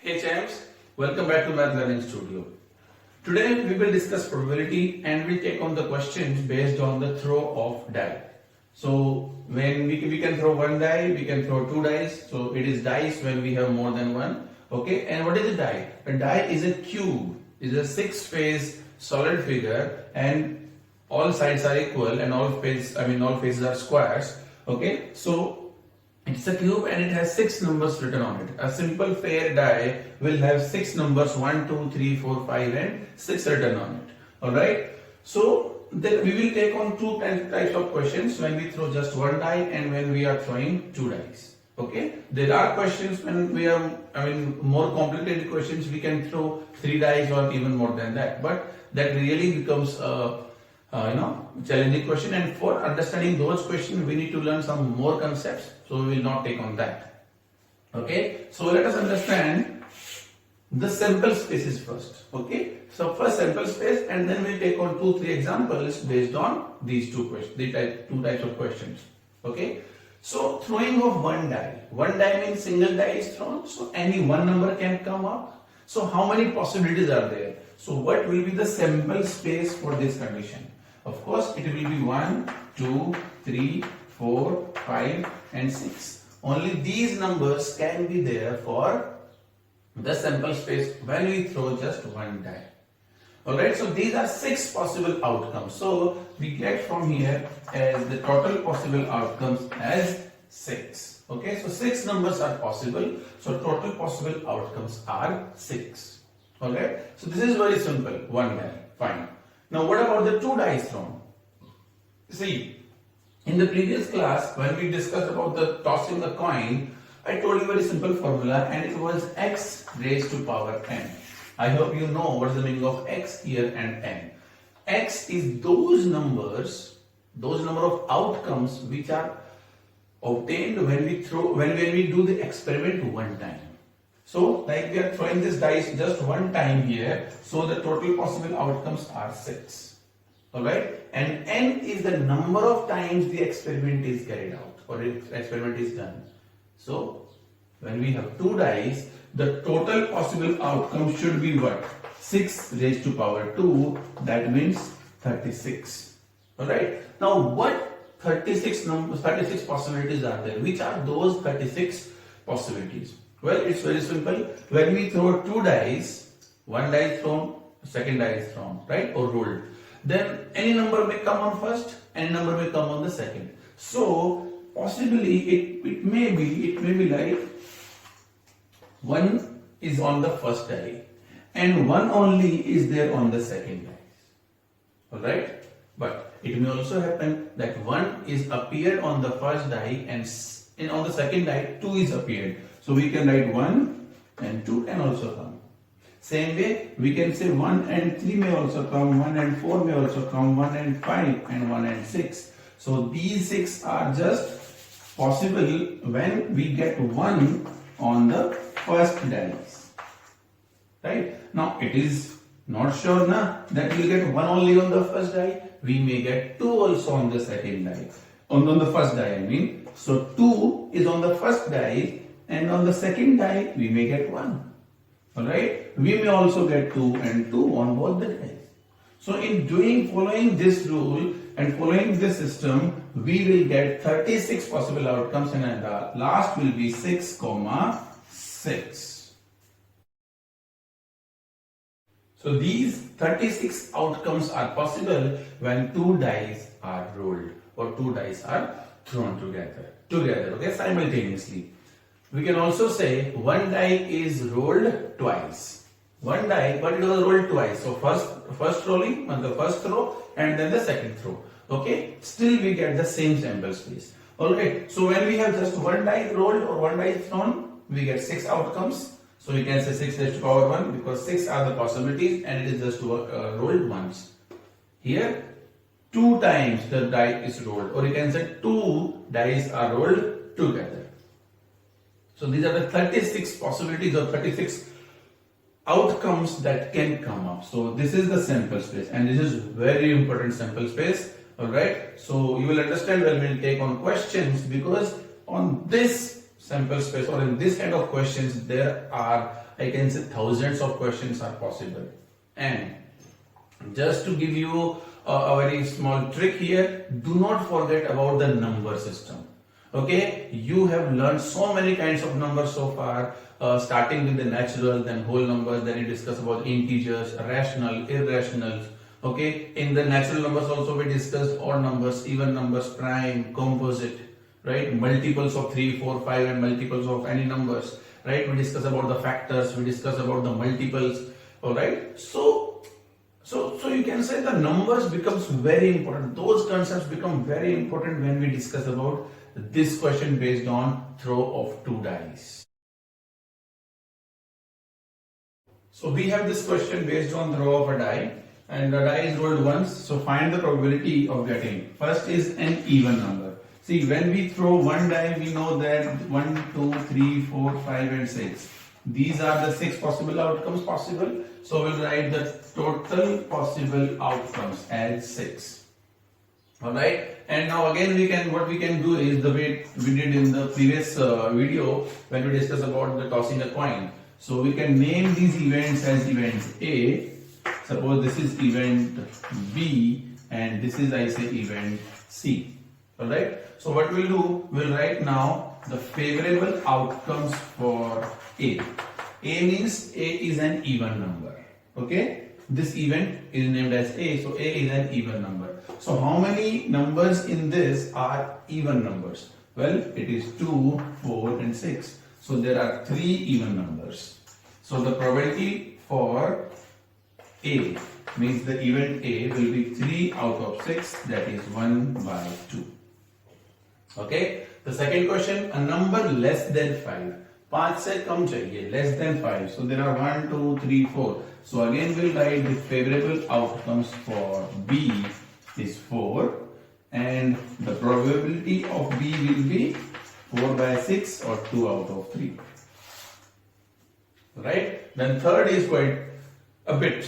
Hey champs, welcome back to Math Learning Studio. Today we will discuss probability and we take on the questions based on the throw of die. So when we can throw one die, we can throw two dice. So it is dice when we have more than one. Okay, and what is a die? A die is a cube, is a six-phase solid figure, and all sides are equal and all faces are squares. Okay, so it's a cube and it has 6 numbers written on it. A simple fair die will have 6 numbers 1, 2, 3, 4, 5 and 6 written on it. Alright. So then we will take on two types of questions when we throw just one die and when we are throwing two dice. Okay. There are questions when we are, more complicated questions we can throw 3 dice or even more than that. But that really becomes challenging question, and for understanding those questions we need to learn some more concepts, so we will not take on that. Okay, so let us understand the sample spaces first. Okay, so first sample space and then we'll take on 2-3 examples based on these two types of questions. Okay, so throwing of one die means single die is thrown, so any one number can come up. So how many possibilities are there? So what will be the sample space for this condition? Of course, it will be 1, 2, 3, 4, 5 and 6. Only these numbers can be there for the sample space when we throw just one die. Alright, so these are 6 possible outcomes. So we get from here as the total possible outcomes as 6. Okay, so 6 numbers are possible. So total possible outcomes are 6. Alright, so this is very simple. One die, fine. Now what about the two dice thrown? See, in the previous class when we discussed about the tossing the coin, I told you very simple formula and it was x raised to power n. I hope you know what is the meaning of x here and n. X is those number of outcomes which are obtained when we do the experiment one time. So like we are throwing this dice just one time here, so the total possible outcomes are 6. Alright, and n is the number of times the experiment is carried out or the experiment is done. So when we have two dice, the total possible outcome should be what? 6 raised to power 2, that means 36. Alright, now what 36 possibilities are there? Which are those 36 possibilities? Well, it's very simple. When we throw two dice, one die is thrown, second die is thrown, right, or rolled, then any number may come on first, any number may come on the second. So possibly it may be like 1 is on the first die and 1 only is there on the second die. Alright, but it may also happen that 1 is appeared on the first die and on the second die 2 is appeared. So we can write 1 and 2 can also come. Same way we can say 1 and 3 may also come, 1 and 4 may also come, 1 and 5 and 1 and 6. So these 6 are just possible when we get 1 on the first dice. Right? Now it is not sure that we will get 1 only on the first die. We may get 2 also on the second die. On the first die I mean. So 2 is on the first die and on the second die we may get 1. Alright, we may also get 2 and 2 on both the dice. So in following this rule and following this system, we will get 36 possible outcomes and the last will be 6, 6. So these 36 outcomes are possible when two dice are rolled or two dice are thrown together, okay, simultaneously. We can also say one die is rolled twice. One die, but it was rolled twice. So first rolling on the first throw and then the second throw. Okay, still we get the same sample space. Alright, so when we have just one die rolled or one die thrown, we get 6 outcomes. So we can say 6 raised to power 1 because 6 are the possibilities and it is just rolled once. Here 2 times the die is rolled, or you can say 2 dice are rolled together. So these are the 36 possibilities or 36 outcomes that can come up. So this is the sample space and this is very important sample space. Alright, so you will understand when we will take on questions, because on this sample space or in this kind of questions there are I can say thousands of questions are possible. And just to give you a very small trick here, do not forget about the number system. Okay, you have learned so many kinds of numbers so far, starting with the natural, then whole numbers, then you discuss about integers, rational, irrational. Okay, in the natural numbers also we discussed odd numbers, even numbers, prime, composite, right? Multiples of 3, 4, 5 and multiples of any numbers, right? We discuss about the factors, we discuss about the multiples, alright? So you can say the numbers becomes very important. Those concepts become very important when we discuss about this question based on throw of 2 dice. So we have this question based on throw of a die, and the die is rolled once. So find the probability of getting. First is an even number. See, when we throw one die, we know that 1, 2, 3, 4, 5 and 6. These are the 6 possible outcomes possible. So we'll write the total possible outcomes as 6. Alright, and now again what we can do is the way we did in the previous video when we discussed about the tossing a coin. So we can name these events as event A. Suppose this is event B and this is, I say, event C. Alright, so what we'll do, we'll write now the favorable outcomes for A. A means A is an even number. Okay, this event is named as A, so A is an even number. So how many numbers in this are even numbers? Well, it is 2, 4 and 6. So there are 3 even numbers. So the probability for A means the event A will be 3 out of 6, that is 1 by 2. Okay, the second question, a number less than 5. 5 से कम चाहिए, less than 5. So there are 1, 2, 3, 4. So again we'll write the favorable outcomes for B is 4 and the probability of B will be 4 by 6 or 2 out of 3. Right? Then third is quite a bit.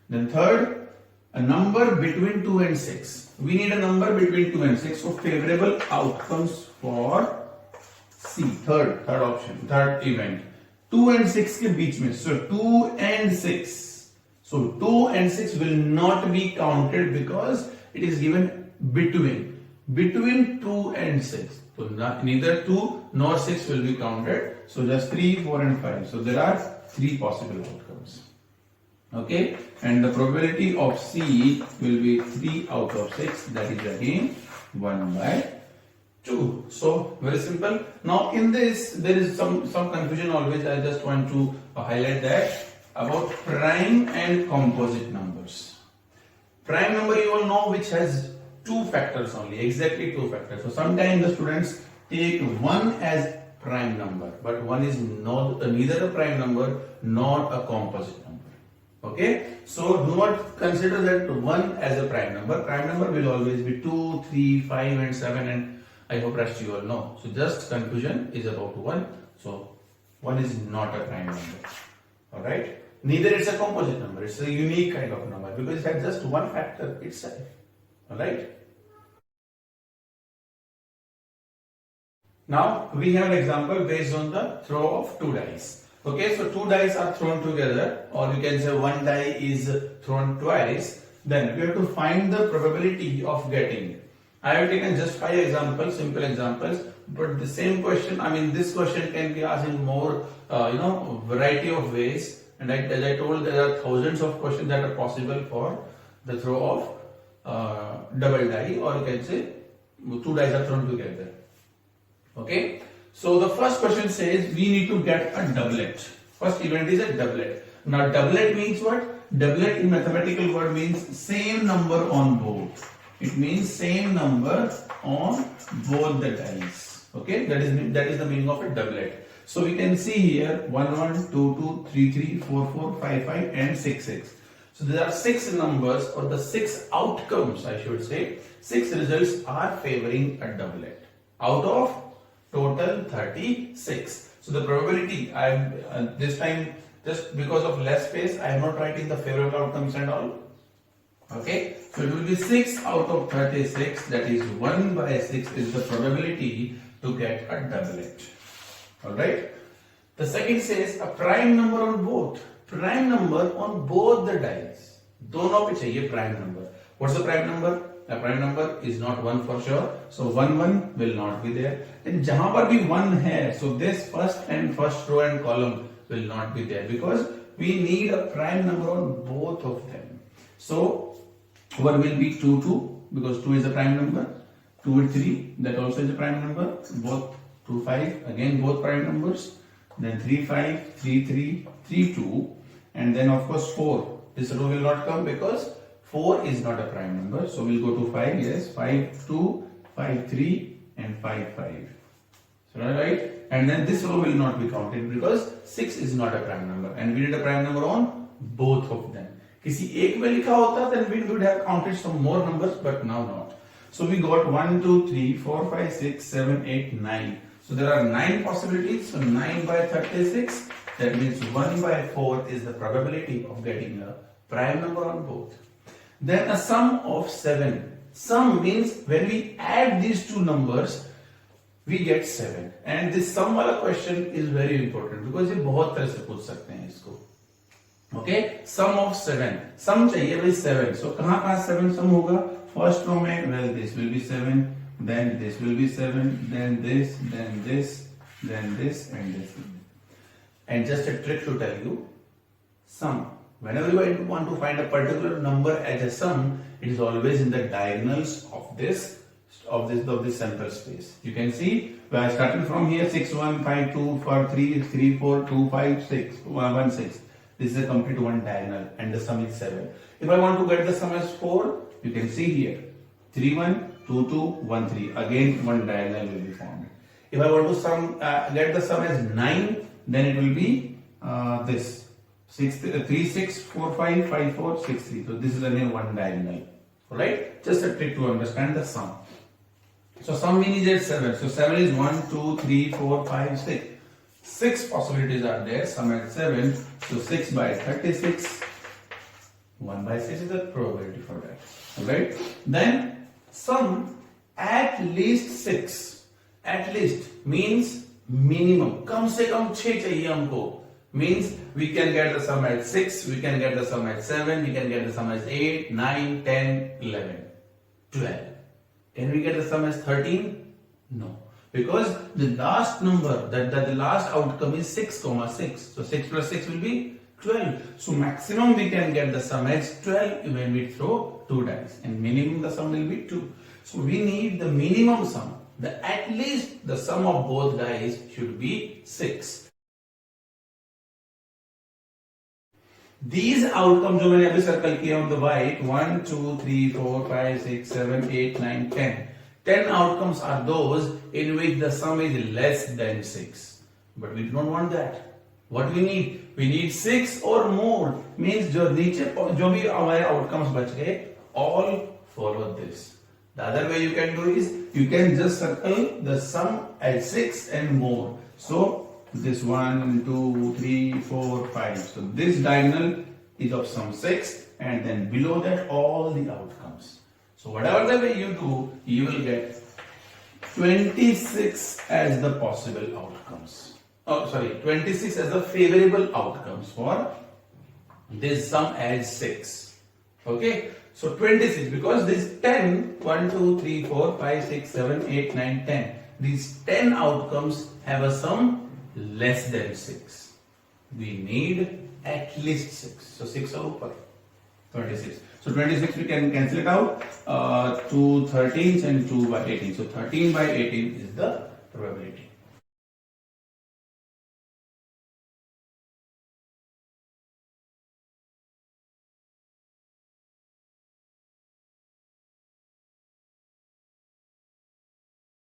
Then third, a number between 2 and 6. We need a number between 2 and 6. So favorable outcomes for C, third option, third event. 2 and 6 के बीच में. So 2 and 6. So 2 and 6 will not be counted because it is given between 2 and 6. So neither 2 nor 6 will be counted. So just 3, 4 and 5. So there are 3 possible outcomes. Okay, and the probability of C will be 3 out of 6, that is again 1 by 2. So very simple. Now in this there is some confusion always. I just want to highlight that about prime and composite numbers. Prime number you all know which has 2 factors only, exactly 2 factors. So sometimes the students take 1 as prime number, but 1 is neither a prime number nor a composite number. Okay, so do not consider that 1 as a prime number. Prime number will always be 2, 3, 5 and 7, and I hope rest you all know. So just confusion is about 1. So 1 is not a prime number. Alright, neither it's a composite number. It's a unique kind of number because it has just one factor itself. Alright. Now we have an example based on the throw of 2 dice. Okay, so 2 dice are thrown together, or you can say 1 die is thrown twice. Then we have to find the probability of getting. I have taken just 5 examples, simple examples, but the same question, this question can be asked in more, variety of ways. And as I told, there are thousands of questions that are possible for the throw of double die, or you can say 2 dice are thrown together. Okay, so the first question says we need to get a doublet. First event is a doublet. Now doublet means what? Doublet in mathematical word means same number on both. It means same number on both the dice. Okay, that is the meaning of a doublet. So we can see here 1, 1, 2, 2, 3, 3, 4, 4, 5, 5 and 6, 6. So there are 6 numbers, or the 6 outcomes I should say. 6 results are favoring a doublet out of total 36. So the probability, this time just because of less space, I am not writing the favorable outcomes and all. Okay, so it will be 6 out of 36, that is 1 by 6 is the probability to get a doublet. Alright. The second says a prime number on both. Prime number on both the dice. दोनों पे चाहिए prime number. What's the prime number? A prime number is not 1 for sure. So 1 will not be there. And जहां पर भी 1 है, so this first row and column will not be there because we need a prime number on both of them. So one will be 2 2 because 2 is a prime number. 2 and 3, that also is a prime number. Both 2 5, again both prime numbers. Then 3 5, 3 3, 3 2, and then of course 4. This row will not come because 4 is not a prime number. So we'll go to 5. Yes, 5 2, 5 3, and 5 5. So right, and then this row will not be counted because 6 is not a prime number, and we need a prime number on both of them. किसी एक में लिखा होता then we would have counted some more numbers, but now not. So we got 1 2 3 4 5 6 7 8 9. So there are 9 possibilities. So 9 by 36, that means 1 by 4 is the probability of getting a prime number on both. Then a sum of 7. Sum means when we add these two numbers, we get 7. And this sum wala question is very important because ये बहुत तरह से पूछ सकते हैं इसको. Okay, sum of 7. Sum चाहिए भाई 7. So कहाँ 7 sum होगा? First row में, well this will be 7. Then this will be 7, then this, then this, then this, and this. And just a trick to tell you, sum. Whenever you want to find a particular number as a sum, it is always in the diagonals of this central space. You can see, by starting from here, 6 1 5 2 4 3 3 4 2 5 6 1 6. This is a complete one diagonal, and the sum is 7. If I want to get the sum as 4, you can see here, 3 1. 2 2 1 3, again one diagonal will be formed. If I want to get the sum as 9, then it will be this 3 6 4 5 5 4 6 3. So this is again one diagonal. Alright, just a trick to understand the sum. So sum means is 7. So 7 is 1 2 3 4 5 6. 6 possibilities are there. Sum at 7. So 6 by 36. 1 by 6 is the probability for that. Alright, then sum at least 6. At least means minimum. कम से कम 6 चाहिए हमको. Means we can get the sum at 6, we can get the sum at 7, we can get the sum as 8, 9, 10, 11, 12. Can we get the sum as 13? No. Because the last number, the last outcome is 6, 6. So 6 plus 6 will be 12. So maximum we can get the sum as 12 when we throw 2 dice, and minimum the sum will be 2. So we need the minimum sum. At least the sum of both dice should be 6. These outcomes जो मैंने अभी circle किया on the white, 1 2 3 4 5 6 7 8 9 10. 10 outcomes are those in which the sum is less than 6. But we do not want that. What we need? We need 6 or more. Means जो नीचे जो भी हमारे outcomes बच गए, all follow this. The other way you can do is you can just circle the sum as 6 and more. So this 1 2 3 4 5. So this diagonal is of sum 6, and then below that all the outcomes. So whatever the way you do, you will get 26 as the possible outcomes. Oh, sorry, 26 as the favorable outcomes for this sum as 6. Okay, so 26 because this 10, 1, 2, 3, 4, 5, 6, 7, 8, 9, 10. These 10 outcomes have a sum less than 6. We need at least 6. So 6 or upper. 26. So 26 we can cancel it out. 2 13s and 2 by 18. So 13 by 18 is the probability.